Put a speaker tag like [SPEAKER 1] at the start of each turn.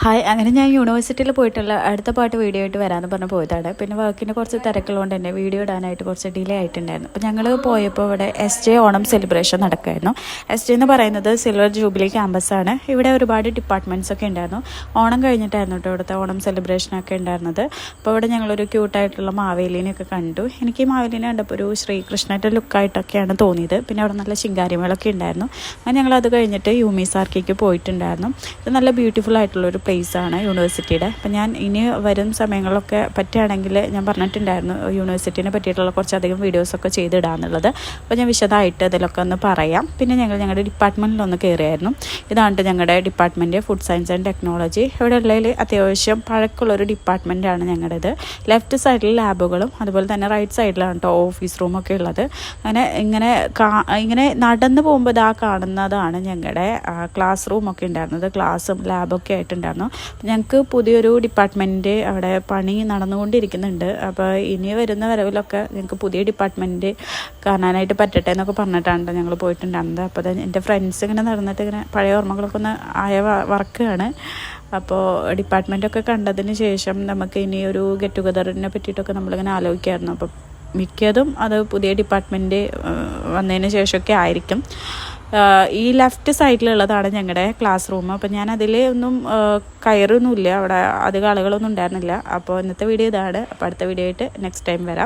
[SPEAKER 1] Hi, അങ്ങനെ ഞാൻ യൂണിവേഴ്സിറ്റിയിൽ പോയിട്ടുള്ള അടുത്ത പാട്ട് വീഡിയോ ആയിട്ട് വരാമെന്ന് പറഞ്ഞ് പോയതാണ്. പിന്നെ വർക്കിന് കുറച്ച് തിരക്കുള്ളതുകൊണ്ട് തന്നെ വീഡിയോ ഇടാനായിട്ട് കുറച്ച് ഡിലേ ആയിട്ടുണ്ടായിരുന്നു. അപ്പോൾ ഞങ്ങൾ പോയപ്പോൾ ഇവിടെ SJ ഓണം സെലിബ്രേഷൻ നടക്കുമായിരുന്നു. SJ എന്ന് പറയുന്നത് സിൽവർ ജൂബിലി ക്യാമ്പസാണ്. ഇവിടെ ഒരുപാട് ഡിപ്പാർട്ട്മെൻറ്റ്സ് ഒക്കെ ഉണ്ടായിരുന്നു. ഓണം കഴിഞ്ഞിട്ടായിരുന്നു കേട്ടോ ഇവിടുത്തെ ഓണം സെലിബ്രേഷനൊക്കെ ഉണ്ടായിരുന്നത്. അപ്പോൾ ഇവിടെ ഞങ്ങളൊരു ക്യൂട്ടായിട്ടുള്ള മാവേലിനെയൊക്കെ കണ്ടു. എനിക്ക് ഈ മാവേലിനെ കണ്ടപ്പോൾ ഒരു ശ്രീകൃഷ്ണൻ്റെ ലുക്കായിട്ടൊക്കെയാണ് തോന്നിയത്. പിന്നെ അവിടെ നല്ല ശിങ്കാരിമേളൊക്കെ ഉണ്ടായിരുന്നു. അങ്ങനെ ഞങ്ങളത് കഴിഞ്ഞിട്ട് യൂമീസ് ആർക്കേക്ക് പോയിട്ടുണ്ടായിരുന്നു. ഇത് നല്ല ബ്യൂട്ടിഫുൾ ആയിട്ടുള്ളൊരു പ്ലേസാണ് യൂണിവേഴ്സിറ്റിയുടെ. അപ്പം ഞാൻ ഇനി വരും സമയങ്ങളിലൊക്കെ പറ്റുകയാണെങ്കിൽ ഞാൻ പറഞ്ഞിട്ടുണ്ടായിരുന്നു യൂണിവേഴ്സിറ്റിനെ പറ്റിയിട്ടുള്ള കുറച്ചധികം വീഡിയോസൊക്കെ ചെയ്തിടാന്നുള്ളത്. അപ്പോൾ ഞാൻ വിശദമായിട്ട് ഇതിലൊക്കെ ഒന്ന് പറയാം. പിന്നെ ഞങ്ങളുടെ ഡിപ്പാർട്ട്മെൻറ്റിലൊന്ന് കയറിയായിരുന്നു. ഇതാണ് ഞങ്ങളുടെ department, food science and technology. ഇവിടെ ഉള്ളതിൽ അത്യാവശ്യം പഴക്കമുള്ളൊരു ഡിപ്പാർട്ട്മെൻറ്റാണ് ഞങ്ങളുടേത്. ലെഫ്റ്റ് സൈഡിൽ ലാബുകളും അതുപോലെ തന്നെ റൈറ്റ് സൈഡിലാണ് കേട്ടോ ഓഫീസ് റൂമൊക്കെ ഉള്ളത്. അങ്ങനെ ഇങ്ങനെ നടന്ന് പോകുമ്പോൾ ഇതാ കാണുന്നതാണ് ഞങ്ങളുടെ ക്ലാസ് റൂമൊക്കെ ഉണ്ടായിരുന്നത്. ക്ലാസ്സും ലാബൊക്കെ ആയിട്ടുണ്ടായിരുന്നു. ഞങ്ങൾക്ക് പുതിയൊരു ഡിപ്പാർട്ട്മെൻറ്റ് അവിടെ പണി നടന്നുകൊണ്ടിരിക്കുന്നുണ്ട്. അപ്പോൾ ഇനി വരുന്ന വരവിലൊക്കെ ഞങ്ങൾക്ക് പുതിയ ഡിപ്പാർട്ട്മെൻറ്റ് കാണാനായിട്ട് പറ്റട്ടെ എന്നൊക്കെ പറഞ്ഞിട്ടാണ് ഞങ്ങൾ പോയിട്ടുണ്ടായിരുന്നത്. അപ്പോൾ എൻ്റെ ഫ്രണ്ട്സ് ഇങ്ങനെ നടന്നിട്ട് ഇങ്ങനെ പഴയ ഓർമ്മകളൊക്കെ ഒന്ന് ആയ വർക്കാണ്. അപ്പോൾ ഡിപ്പാർട്ട്മെൻറ്റൊക്കെ കണ്ടതിന് ശേഷം നമുക്ക് ഇനി ഒരു ഗെറ്റ് ടുഗദറിനെ പറ്റിയിട്ടൊക്കെ നമ്മളിങ്ങനെ ആലോചിക്കായിരുന്നു. അപ്പോൾ മിക്കതും അത് പുതിയ ഡിപ്പാർട്ട്മെൻറ്റ് വന്നതിന് ശേഷമൊക്കെ ആയിരിക്കും. ഈ ലെഫ്റ്റ് സൈഡിലുള്ളതാണ് ഞങ്ങളുടെ ക്ലാസ് റൂം. അപ്പോൾ ഞാൻ അതിൽ ഒന്നും കയറൊന്നുമില്ല, അവിടെ അധികം ആളുകളൊന്നും ഉണ്ടായിരുന്നില്ല. അപ്പോൾ ഇന്നത്തെ വീഡിയോ ഇതാണ്. അപ്പോൾ അടുത്ത വീഡിയോ ആയിട്ട് നെക്സ്റ്റ് ടൈം വരാം.